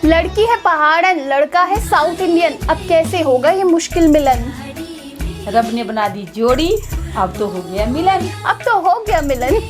लड़की है पहाड़न, लड़का है साउथ इंडियन, अब कैसे होगा ये मुश्किल मिलन। रब ने बना दी जोड़ी, अब तो हो गया मिलन। अब तो हो गया मिलन।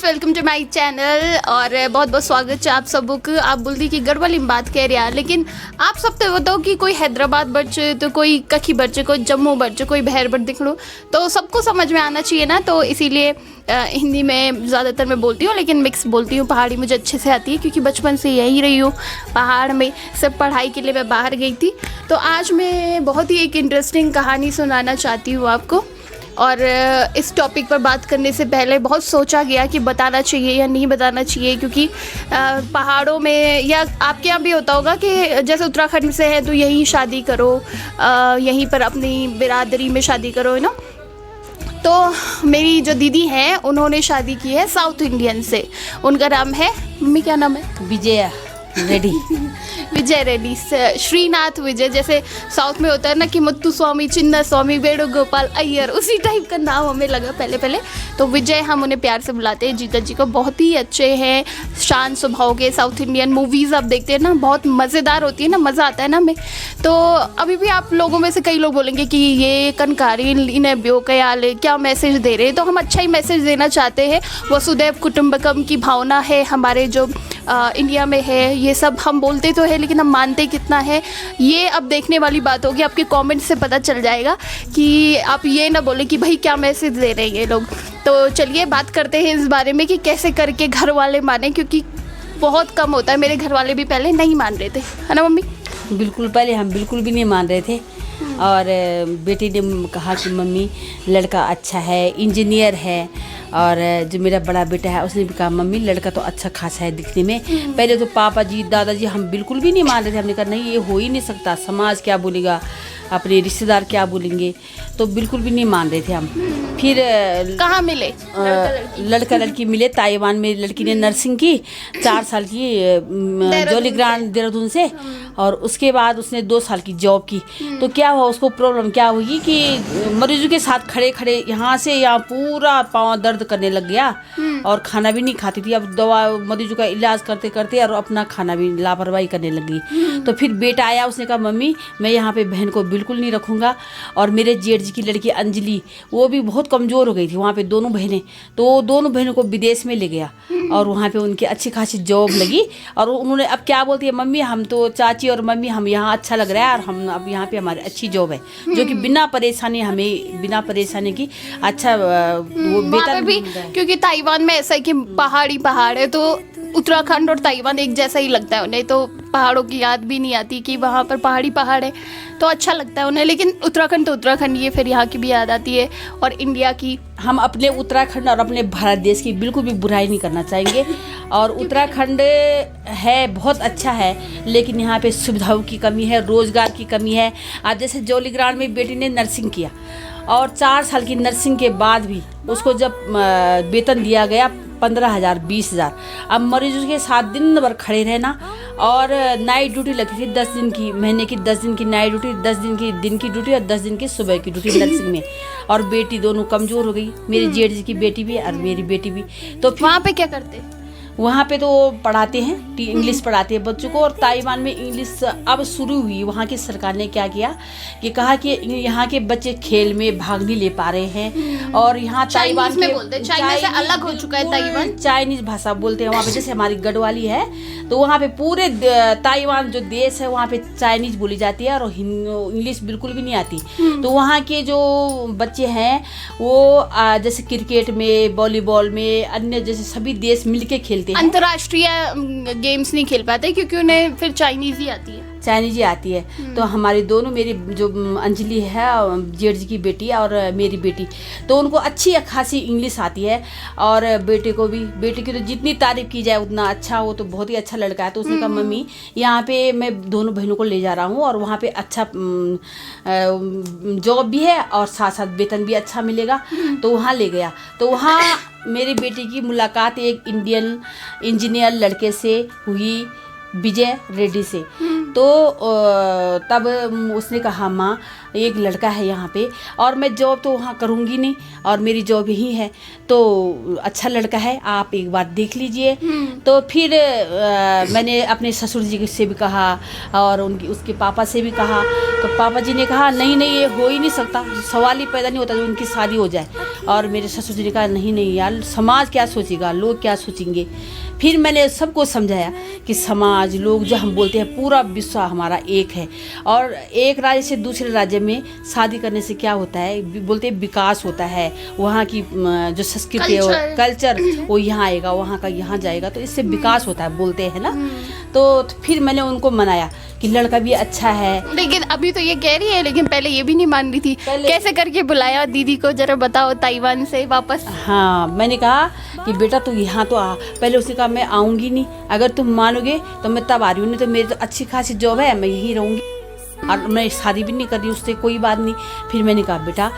वेलकम टू माई चैनल और बहुत बहुत स्वागत है आप सबको। आप बोलती कि गढ़वाली में बात कह रहे हैं, लेकिन आप सब तो बताओ कि कोई हैदराबाद बच्चे तो कोई कखी बच्चे, कोई जम्मू बच्चे, कोई बहर बट दिख लो, तो सबको समझ में आना चाहिए ना। तो इसीलिए हिंदी में ज़्यादातर मैं बोलती हूँ, लेकिन मिक्स बोलती हूँ। पहाड़ी मुझे अच्छे से आती है क्योंकि बचपन से यहीं रही हूँ पहाड़ में। सब पढ़ाई के लिए मैं बाहर गई थी। तो आज मैं बहुत ही एक इंटरेस्टिंग कहानी सुनाना चाहती हूँ आपको। और इस टॉपिक पर बात करने से पहले बहुत सोचा गया कि बताना चाहिए या नहीं बताना चाहिए, क्योंकि पहाड़ों में या आपके यहाँ भी होता होगा कि जैसे उत्तराखंड से है तो यहीं शादी करो, यहीं पर अपनी बिरादरी में शादी करो, है ना। तो मेरी जो दीदी हैं उन्होंने शादी की है साउथ इंडियन से। उनका नाम है, मम्मी क्या नाम है? विजया रेड्डी। विजय रेड्डी, श्रीनाथ विजय। जैसे साउथ में होता है ना कि मुत्तु स्वामी, चिन्ना स्वामी, वेणुगोपाल अय्यर, उसी टाइप का नाम हमें लगा पहले। तो विजय हम उन्हें प्यार से बुलाते हैं, जीता जी को। बहुत ही अच्छे हैं, शांत स्वभाव के। साउथ इंडियन मूवीज़ आप देखते हैं ना, बहुत मज़ेदार होती है ना, मज़ा आता है ना हमें। तो अभी भी आप लोगों में से कई लोग बोलेंगे कि ये कनकारी इन्हें ब्यो कयाल क्या मैसेज दे रहे हैं। तो हम अच्छा ही मैसेज देना चाहते हैं। वसुदैव कुटुंबकम की भावना है हमारे जो इंडिया में है। ये सब हम बोलते तो है, लेकिन हम मानते कितना है ये अब देखने वाली बात होगी। आपके कमेंट से पता चल जाएगा कि आप ये ना बोले कि भाई क्या मैसेज दे रहे हैं ये लोग। तो चलिए बात करते हैं इस बारे में कि कैसे करके घर वाले माने, क्योंकि बहुत कम होता है। मेरे घर वाले भी पहले नहीं मान रहे थे, है ना मम्मी? बिल्कुल, पहले हम बिल्कुल भी नहीं मान रहे थे। और बेटी ने कहा कि मम्मी लड़का अच्छा है, इंजीनियर है। और जो मेरा बड़ा बेटा है उसने भी कहा मम्मी लड़का तो अच्छा खासा है दिखने में। पहले तो पापा जी, दादाजी हम बिल्कुल भी नहीं मान रहे थे। हमने कहा नहीं, ये हो ही नहीं सकता, समाज क्या बोलेगा, अपने रिश्तेदार क्या बोलेंगे। तो बिल्कुल भी नहीं मान रहे थे हम। फिर कहाँ मिले? लड़का लड़की मिले ताइवान में। लड़की ने नर्सिंग की 4 साल की जॉलीग्रांट देहरादून से, और उसके बाद उसने 2 साल की जॉब की। तो क्या हुआ, उसको प्रॉब्लम क्या हुई कि मरीजों के साथ खड़े खड़े यहाँ से यहाँ पूरा पाँव दर्द करने लग गया और खाना भी नहीं खाती थी। अब दवा मरीजों का इलाज करते करते और अपना खाना भी लापरवाही करने लगी। तो फिर बेटा आया, उसने कहा मम्मी मैं यहाँ पे बहन को बिल्कुल नहीं रखूँगा। और मेरे जेठ जी की लड़की अंजलि, वो भी बहुत कमज़ोर हो गई थी वहाँ पे, दोनों बहनें। तो दोनों बहनों को विदेश में ले गया और वहाँ पे उनकी अच्छी खासी जॉब लगी। और उन्होंने अब क्या बोलती है मम्मी, हम तो चाची और मम्मी हम यहाँ अच्छा लग रहा है और हम अब यहाँ पे हमारी अच्छी जॉब है, जो कि बिना परेशानी, हमें बिना परेशानी की अच्छा वो वेतन भी। क्योंकि ताइवान में ऐसा है कि पहाड़ है, तो उत्तराखंड और ताइवान एक जैसा ही लगता है उन्हें। तो पहाड़ों की याद भी नहीं आती कि वहाँ पर पहाड़ है, तो अच्छा लगता है उन्हें। लेकिन उत्तराखंड तो उत्तराखंड ही है, फिर यहाँ की भी याद आती है और इंडिया की। हम अपने उत्तराखंड और अपने भारत देश की बिल्कुल भी बुराई नहीं करना चाहेंगे। और उत्तराखंड है बहुत अच्छा है, लेकिन यहाँ पे सुविधाओं की कमी है, रोज़गार की कमी है। आज जैसे जॉलीग्रांट में बेटी ने नर्सिंग किया और 4 साल की नर्सिंग के बाद भी उसको जब वेतन दिया गया 15,000 20,000। अब मरीजों के साथ दिन भर खड़े रहना और नाइट ड्यूटी लगती थी 10 दिन की, महीने की 10 दिन की नाइट ड्यूटी, 10 दिन की दिन की ड्यूटी और 10 दिन की सुबह की ड्यूटी नर्सिंग में। और बेटी दोनों कमज़ोर हो गई, मेरी जेठ जी की बेटी भी और मेरी बेटी भी। तो वहाँ पे क्या करते? वहाँ पे तो पढ़ाते हैं, इंग्लिश पढ़ाते हैं बच्चों को। और ताइवान में इंग्लिश अब शुरू हुई। वहाँ की सरकार ने क्या किया कि कहा कि यहाँ के बच्चे खेल में भाग नहीं ले पा रहे हैं। और यहाँ ताइवान में बोलते हैं, चाइना से अलग हो चुका है ताइवान, चाइनीज भाषा बोलते हैं वहाँ पे। जैसे हमारी गढ़वाली है तो वहाँ पे पूरे ताइवान जो देश है वहाँ पे चाइनीज बोली जाती है और इंग्लिश बिल्कुल भी नहीं आती। तो वहाँ के जो बच्चे हैं वो जैसे क्रिकेट में, वॉलीबॉल में, अन्य जैसे सभी देश मिलके खेलते हैं। अंतर्राष्ट्रीय गेम्स नहीं खेल पाते क्योंकि उन्हें फिर चाइनीज ही आती है। चाइनीज ही आती है। तो हमारी दोनों, मेरी जो अंजलि है जेठ जी की बेटी और मेरी बेटी, तो उनको अच्छी खासी इंग्लिश आती है। और बेटे को भी, बेटे की तो जितनी तारीफ की जाए उतना अच्छा, वो तो बहुत ही अच्छा लड़का है। तो उसने कहा मम्मी यहाँ पे मैं दोनों बहनों को ले जा रहा हूँ और वहाँ पे अच्छा जॉब भी है और साथ साथ वेतन भी अच्छा मिलेगा। तो वहाँ ले गया। तो वहाँ मेरी बेटी की मुलाकात एक इंडियन इंजीनियर लड़के से हुई, विजय रेड्डी से। तो तब उसने कहा माँ एक लड़का है यहाँ पे और मैं जॉब तो वहाँ करूँगी नहीं और मेरी जॉब यही है, तो अच्छा लड़का है, आप एक बार देख लीजिए। तो फिर मैंने अपने ससुर जी से भी कहा और उसके पापा से भी कहा। तो पापा जी ने कहा नहीं नहीं, ये हो ही नहीं सकता, सवाल ही पैदा नहीं होता जो उनकी शादी हो जाए। और मेरे ससुर जी ने कहा नहीं नहीं यार, समाज क्या सोचेगा, लोग क्या सोचेंगे। फिर मैंने सबको समझाया कि समाज, लोग जो हम बोलते हैं, पूरा विश्व हमारा एक है। और एक राज्य से दूसरे राज्य में शादी करने से क्या होता है, बोलते हैं विकास होता है। वहाँ की जो संस्कृति है, कल्चर, वो यहाँ आएगा, वहाँ का यहाँ जाएगा, तो इससे विकास होता है, बोलते हैं ना। तो फिर मैंने उनको मनाया कि लड़का भी अच्छा है। लेकिन अभी तो ये कह रही है, लेकिन पहले ये भी नहीं मान रही थी। कैसे करके बुलाया दीदी को, जरा बताओ, ताइवान से वापस? हाँ, मैंने कहा कि बेटा तू यहाँ तो आ। पहले उसने कहा मैं आऊँगी नहीं, अगर तुम मानोगे तो मैं तब आ रही हूँ, नहीं तो मेरी तो अच्छी खासी जॉब है, मैं यहीं रहूँगी और मैं शादी भी नहीं कर रही उससे, कोई बात नहीं। फिर मैंने कहा बेटा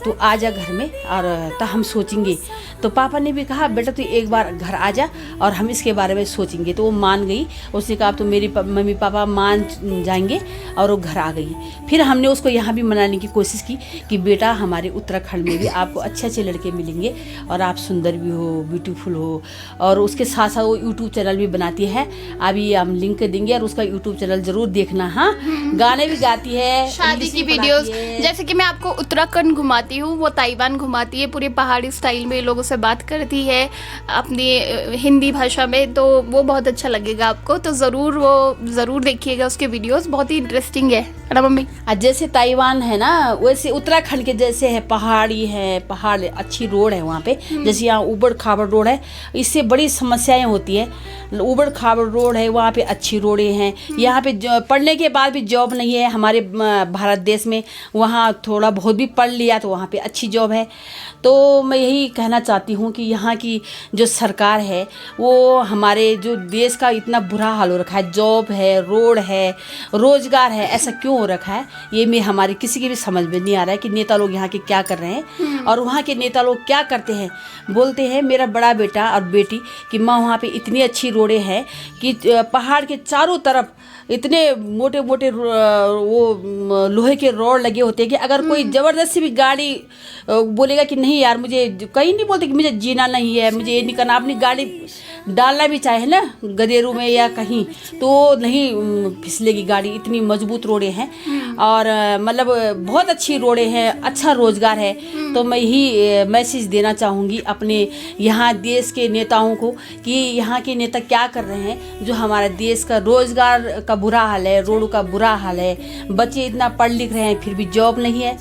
तू आ जा घर में और तब हम सोचेंगे। तो पापा ने भी कहा बेटा तू एक बार घर आ जा और हम इसके बारे में सोचेंगे। तो वो मान गई। उसने कहा तो मेरी मम्मी पापा मान जाएंगे और वो घर आ गई। फिर हमने उसको यहाँ भी मनाने की कोशिश की कि बेटा हमारे उत्तराखंड में भी आपको अच्छे अच्छे लड़के मिलेंगे और आप सुंदर भी हो, ब्यूटीफुल हो। और उसके साथ साथ वो यूट्यूब चैनल भी बनाती है, अभी हम लिंक देंगे और उसका यूट्यूब चैनल ज़रूर देखना। हाँ, गाने भी गाती है, शादी की वीडियोस। जैसे कि मैं आपको उत्तराखंड घुमाती हूँ, वो ताइवान घुमाती है, पूरे पहाड़ी स्टाइल में लोगों से बात करती है अपनी हिंदी भाषा में। तो वो बहुत अच्छा लगेगा आपको, तो ज़रूर देखिएगा उसके वीडियोस, बहुत ही इंटरेस्टिंग है ना मम्मी? जैसे ताइवान है ना, वैसे उत्तराखंड के जैसे है, पहाड़ी है, पहाड़, अच्छी रोड है वहाँ पे। जैसे यहाँ उबड़ खाबड़ रोड है, इससे बड़ी समस्याएं होती है। उबड़ खाबड़ रोड है, वहाँ पे अच्छी रोडें हैं। यहाँ पे पढ़ने के बाद भी जॉब नहीं है हमारे भारत देश में। वहाँ थोड़ा बहुत भी पढ़ लिया तो वहाँ पे अच्छी जॉब है। तो मैं यही कहना चाहती हूँ कि यहाँ की जो सरकार है वो हमारे जो देश का इतना बुरा हाल हो रखा है, जॉब है, रोड है, रोजगार है, ऐसा क्यों हो रखा है, ये में हमारे किसी की भी समझ में नहीं आ रहा है कि नेता लोग यहाँ के क्या कर रहे हैं और वहाँ के नेता लोग क्या करते हैं। बोलते हैं मेरा बड़ा बेटा और बेटी कि माँ वहाँ पे इतनी अच्छी रोडें हैं कि पहाड़ के चारों तरफ इतने मोटे मोटे वो लोहे के रॉड लगे होते हैं कि अगर कोई ज़बरदस्ती भी गाड़ी बोलेगा कि नहीं यार, मुझे कहीं नहीं बोलते कि मुझे जीना नहीं है, मुझे ये नहीं करना, अपनी गाड़ी डालना भी चाहे ना गदेरू में या कहीं, तो नहीं फिसलेगी गाड़ी, इतनी मजबूत रोडें हैं। और मतलब बहुत अच्छी रोडें हैं, अच्छा रोजगार है। तो मैं यही मैसेज देना चाहूँगी अपने यहाँ देश के नेताओं को कि यहाँ के नेता क्या कर रहे हैं। जो हमारे देश का रोजगार का बुरा हाल है, रोड का बुरा हाल है, बच्चे इतना पढ़ लिख रहे हैं फिर भी जॉब नहीं है।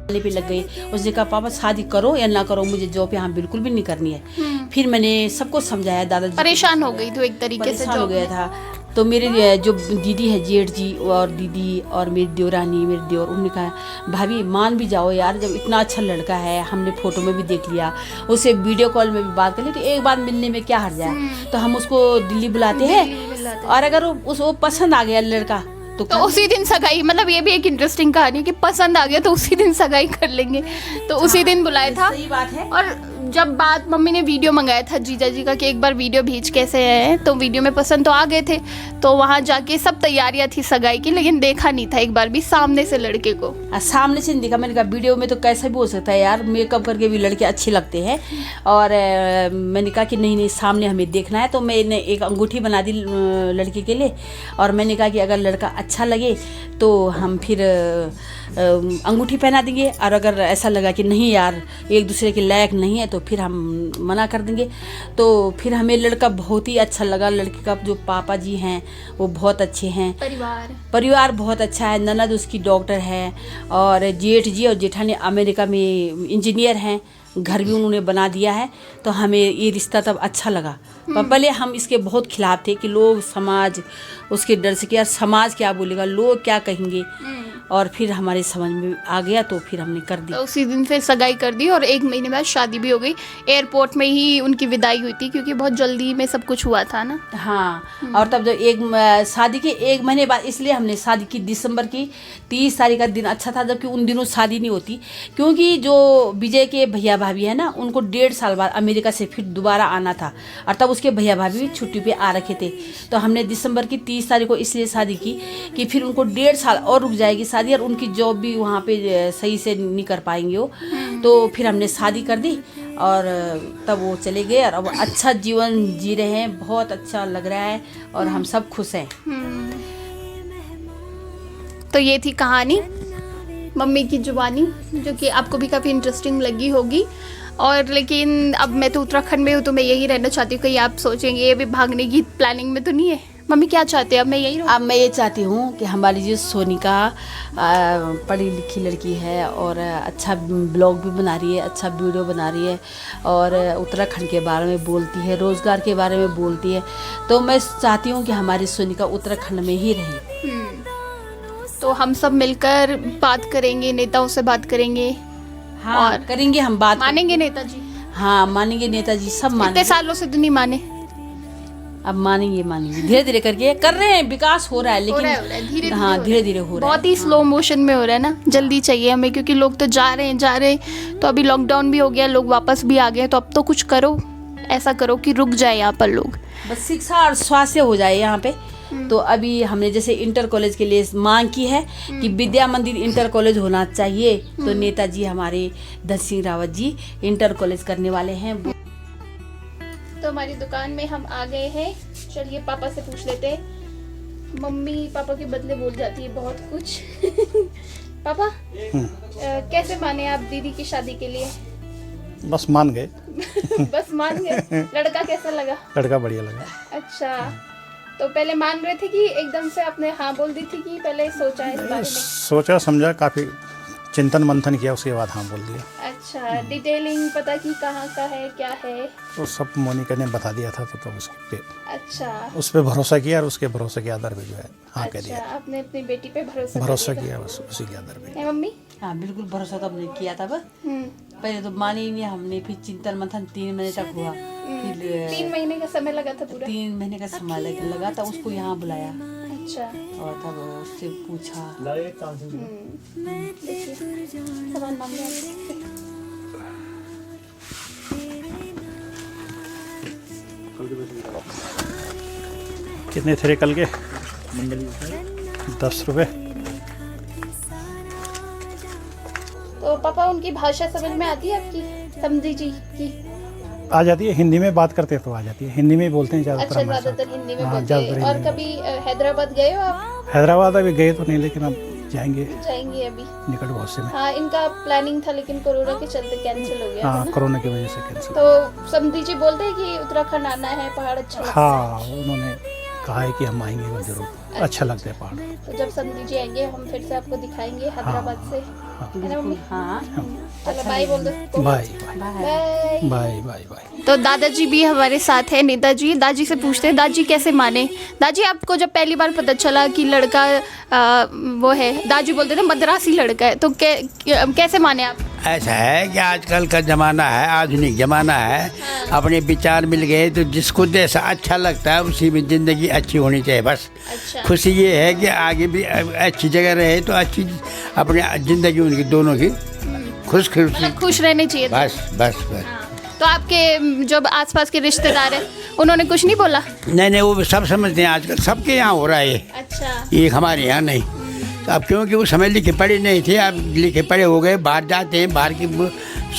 पे लग गई। उसने कहा पापा शादी करो या ना करो, मुझे जॉब यहाँ बिल्कुल भी नहीं करनी है। फिर मैंने सबको समझाया, दादाजी परेशान हो गई तो एक तरीके से हो गया था। तो मेरे जो दीदी है, जेठ जी और दीदी और मेरी देवरानी, मेरे देवर, उन्होंने कहा भाभी मान भी जाओ यार, जब इतना अच्छा लड़का है, हमने फोटो में भी देख लिया, उसे वीडियो कॉल में भी बात कर ली, तो एक बार मिलने में क्या हर्ज जाए। तो हम उसको दिल्ली बुलाते हैं और अगर वो पसंद आ गया लड़का तो उसी दिन सगाई। मतलब ये भी एक इंटरेस्टिंग कहानी कि पसंद आ गया तो उसी दिन सगाई कर लेंगे। तो उसी दिन बुलाया था। सही बात है। और जब बात मम्मी ने वीडियो मंगाया था जीजा जी का कि एक बार वीडियो भेज कैसे है, तो वीडियो में पसंद तो आ गए थे, तो वहाँ जाके सब तैयारियां थी सगाई की, लेकिन देखा नहीं था एक बार भी सामने से लड़के को। सामने से नहीं देखा। मैंने कहा वीडियो में तो कैसा भी हो सकता है यार, मेकअप करके भी लड़के अच्छे लगते हैं। और मैंने कहा कि नहीं सामने हमें देखना है। तो मैंने एक अंगूठी बना दी लड़के के लिए, और मैंने कहा कि अगर लड़का अच्छा लगे तो हम फिर अंगूठी पहना देंगे, और अगर ऐसा लगा कि नहीं यार एक दूसरे के लायक नहीं है तो फिर हम मना कर देंगे। तो फिर हमें लड़का बहुत ही अच्छा लगा। लड़के का जो पापा जी हैं वो बहुत अच्छे हैं, परिवार बहुत अच्छा है। ननद उसकी डॉक्टर है, और जेठ जी और जेठानी अमेरिका में इंजीनियर हैं, घर भी उन्होंने बना दिया है। तो हमें ये रिश्ता तब अच्छा लगा। पर पहले हम इसके बहुत खिलाफ थे कि लोग समाज, उसके डर से कि यार समाज क्या बोलेगा, लोग क्या कहेंगे, और फिर हमारे समझ में आ गया तो फिर हमने कर दी। तो उसी दिन फिर सगाई कर दी और 1 महीने बाद शादी भी हो गई। एयरपोर्ट में ही उनकी विदाई हुई थी क्योंकि बहुत जल्दी में सब कुछ हुआ था ना। हाँ, और तब जब शादी के 1 महीने बाद, इसलिए हमने शादी की दिसंबर की 30 तारीख का दिन अच्छा था, जबकि उन दिनों शादी नहीं होती। क्योंकि जो विजय के भैया भाभी है ना, उनको 1.5 साल बाद अमेरिका से फिर दोबारा आना था, और तब उसके भैया भाभी भी छुट्टी पे आ रखे थे। तो हमने दिसंबर की 30 तारीख को इसलिए शादी की कि फिर उनको 1.5 साल और रुक जाएगी शादी, और उनकी जॉब भी वहाँ पे सही से नहीं कर पाएंगे वो। तो फिर हमने शादी कर दी और तब वो चले गए, और अब अच्छा जीवन जी रहे हैं, बहुत अच्छा लग रहा है और हम सब खुश हैं। तो ये थी कहानी मम्मी की जुबानी, जो कि आपको भी काफ़ी इंटरेस्टिंग लगी होगी। और लेकिन अब मैं तो उत्तराखंड में हूँ, तो मैं यही रहना चाहती हूँ। कहीं आप सोचेंगे ये भी भागने की प्लानिंग में तो नहीं है? मम्मी क्या चाहते हैं? अब मैं यही रहूँ। अब मैं ये चाहती हूँ कि हमारी जो सोनिका पढ़ी लिखी लड़की है, और अच्छा ब्लॉग भी बना रही है, अच्छा वीडियो बना रही है, और उत्तराखंड के बारे में बोलती है, रोज़गार के बारे में बोलती है। तो मैं चाहती हूँ कि हमारी सोनिका उत्तराखंड में ही रहे। तो हम सब मिलकर बात करेंगे, नेताओं से बात करेंगे। हाँ, और करेंगे हम बात। मानेंगे नेताजी? हाँ मानेंगे नेताजी, सब मानेंगे। इतने सालों से तो नहीं माने, अब मानेंगे धीरे धीरे करके कर रहे हैं, विकास हो रहा है, लेकिन धीरे हाँ धीरे धीरे हो रहा है। बहुत ही स्लो मोशन में हो रहा है ना, जल्दी चाहिए हमें, क्योंकि लोग तो जा रहे हैं। तो अभी लॉकडाउन भी हो गया, लोग वापस भी आ गए, तो अब तो कुछ करो, ऐसा करो कि रुक जाए यहाँ पर लोग, बस शिक्षा और स्वास्थ्य हो जाए यहाँ पे। तो अभी हमने जैसे इंटर कॉलेज के लिए मांग की है कि विद्या मंदिर इंटर कॉलेज होना चाहिए। तो नेताजी हमारे धन सिंह रावत जी इंटर कॉलेज करने वाले हैं। तो हमारी दुकान में हम आ गए हैं। चलिए पापा से पूछ लेते हैं। मम्मी पापा के बदले बोल जाती है बहुत कुछ। पापा कैसे माने आप दीदी की शादी के लिए? बस मान गए। बस मान गए। लड़का कैसा लगा? लड़का बढ़िया लगा। अच्छा, तो पहले मान रहे थे कि एकदम से आपने हाँ बोल दी थी, कि पहले सोचा इस बारे में? सोचा समझा, काफी चिंतन मंथन किया, उसके बाद हाँ बोल दिया। अच्छा, डिटेलिंग पता की कहाँ का है, क्या है? तो सब मोनिका ने बता दिया था, तो उस पे अच्छा, उस पे भरोसा किया, और उसके भरोसे के आधार पे जो है हाँ कह दिया। आपने अपनी बेटी पे भरोसा किया, बस उसी के आधार पे। मम्मी? हाँ बिल्कुल भरोसा तो हमने किया था। पहले तो माने ही नहीं हमने, फिर चिंतन मंथन 3 महीने तक हुआ। फिर 3 महीने का समय लगा था पूरा? 3 महीने का समय लगा था, उसको यहाँ बुलाया। अच्छा, और तब उससे पूछा। सामान मांग लिया। कितने थे कल के? 10 रुपए। तो पापा उनकी भाषा समझ में आती है आपकी, समझी जी की? आ जाती है, हिंदी में बात करते हैं तो आ जाती है, हिंदी में ही बोलते हैं ज़्यादातर। अच्छा, ज़्यादातर हिंदी में हाँ, बोलते हैं। और कभी हैदराबाद गए हो आप? हैदराबाद अभी गए तो नहीं, लेकिन अब जाएंगे अभी निकट भविष्य में। हाँ, इनका प्लानिंग था, लेकिन कोरोना के चलते कैंसिल हो गया। हाँ, कोरोना की वजह से कैंसिल। तो समधी जी बोलते हैं कि उत्तराखंड आना है, पहाड़ अच्छा लगता है। हाँ, उन्होंने कहा है कि हम आएंगे वो जरूर, अच्छा लगता है पहाड़। तो जब समधी जी आएंगे हम फिर से आपको दिखाएंगे हैदराबाद से, है ना मम्मी? हाँ, चलो बाय बोल दो। Bye bye bye bye bye. तो दादाजी भी हमारे साथ है, नेताजी। दादी से पूछते हैं, दादी कैसे माने? दादी आपको जब पहली बार पता चला कि लड़का वो है, दादी बोलते थे मद्रासी लड़का है, तो कैसे माने आप? ऐसा है कि आजकल का ज़माना है, आधुनिक ज़माना है। अपने विचार मिल गए तो जिसको जैसा अच्छा लगता है उसी में ज़िंदगी अच्छी होनी चाहिए बस। अच्छा। खुशी ये है कि आगे भी अच्छी जगह रहे तो अच्छी अपनी ज़िंदगी उनकी दोनों की खुश मतलब खुश रहने चाहिए। बस बस बस। तो आपके जो आसपास के रिश्तेदार हैं उन्होंने कुछ नहीं बोला? नहीं, वो सब समझते हैं आजकल, सबके यहाँ हो रहा है ये। अच्छा। ये हमारे यहाँ नहीं। तो अब क्योंकि वो समय लिखे पढ़े नहीं थे, अब लिखे पढ़े हो गए, बाहर जाते हैं, बाहर की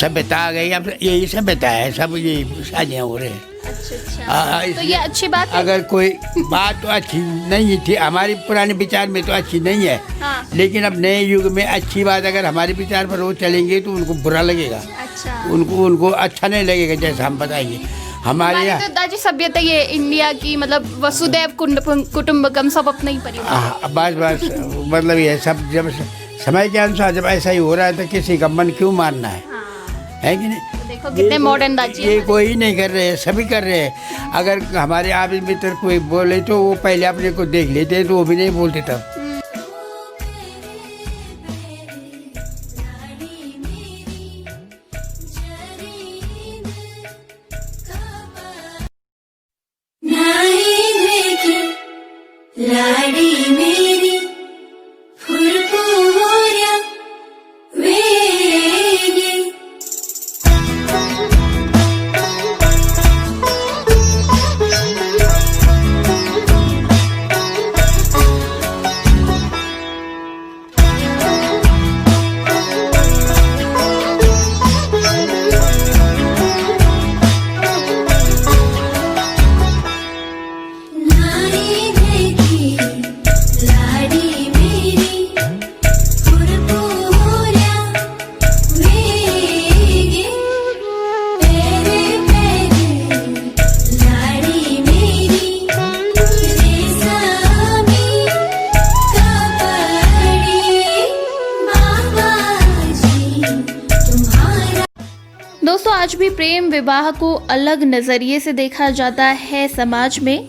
सभ्यता आ गई, अब यही सभ्यता है, सब ये शादियाँ हो रहे हैं। अच्छा। तो ये अच्छी बात है। अगर कोई बात तो अच्छी नहीं थी, हमारे पुराने विचार में तो अच्छी नहीं है। हाँ। लेकिन अब नए युग में अच्छी बात अगर हमारे विचार पर वो चलेंगे तो उनको बुरा लगेगा। अच्छा। उनको अच्छा नहीं लगेगा, जैसा हम बताएंगे। हमारे यहाँ तो दादी सभ्यता ये इंडिया की, मतलब वसुदैव कुटुंबकम, सब अपना ही परिवार। बस मतलब ये सब जब समय के अनुसार जब ऐसा ही हो रहा है तो किसी का मन क्यों मानना है कि नहीं? तो देखो कितने मॉडर्न दादी ये कोई नहीं कर रहे हैं, सभी कर रहे हैं। अगर हमारे आप मित्र कोई बोले तो वो पहले अपने को देख लेते, तो वो भी नहीं बोलते तब। लाडी मेरी फुरफुऱ्या वेगे दोस्तों, आज भी प्रेम विवाह को अलग नज़रिए से देखा जाता है समाज में।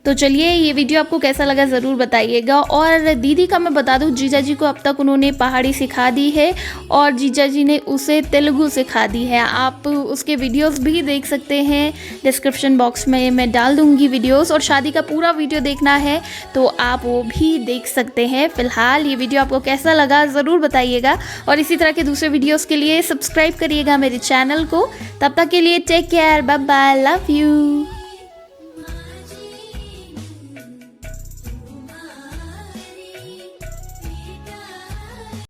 तो चलिए, ये वीडियो आपको कैसा लगा ज़रूर बताइएगा। और दीदी का मैं बता दूं, जीजा जी को अब तक उन्होंने पहाड़ी सिखा दी है और जीजा जी ने उसे तेलुगु सिखा दी है। आप उसके वीडियोस भी देख सकते हैं, डिस्क्रिप्शन बॉक्स में मैं डाल दूंगी वीडियोस। और शादी का पूरा वीडियो देखना है तो आप वो भी देख सकते हैं। फ़िलहाल ये वीडियो आपको कैसा लगा ज़रूर बताइएगा। और इसी तरह के दूसरे वीडियोज़ के लिए सब्सक्राइब करिएगा मेरे चैनल को। तब तक के लिए take care, bye bye, love you.